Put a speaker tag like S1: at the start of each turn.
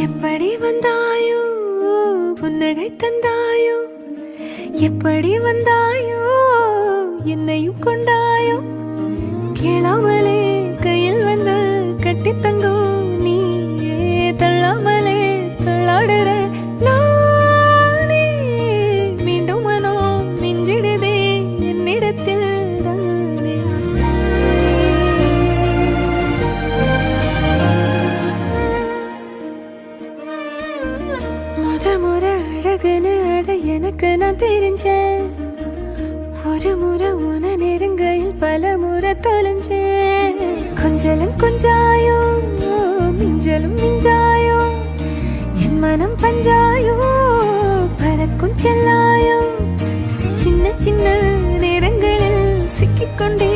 S1: எப்படி வந்தாயோ புன்னகை தந்தாயோ எப்படி வந்தாயோ என்னையும் கொண்டாயோ கேளாமலே கையில் வந்து கட்டி தங்கோ நீ தள்ளாமலே தள்ளாடுற நானே மீண்டும் மனோ மிஞ்சிடுதே என்னிடத்தில் முறை அழகுன்னு அட எனக்கு நான் தெரிஞ்சேன் ஒரு முறை உன நெருங்கையில் பல முறை தொலைஞ்சேன் கொஞ்சலும் கொஞ்சாயோ மிஞ்சலும் மிஞ்சாயோ என் மனம் பஞ்சாயோ பறக்கும் செல்லாயோ சின்ன சின்ன நேரங்களில் சிக்கிக்கொண்டே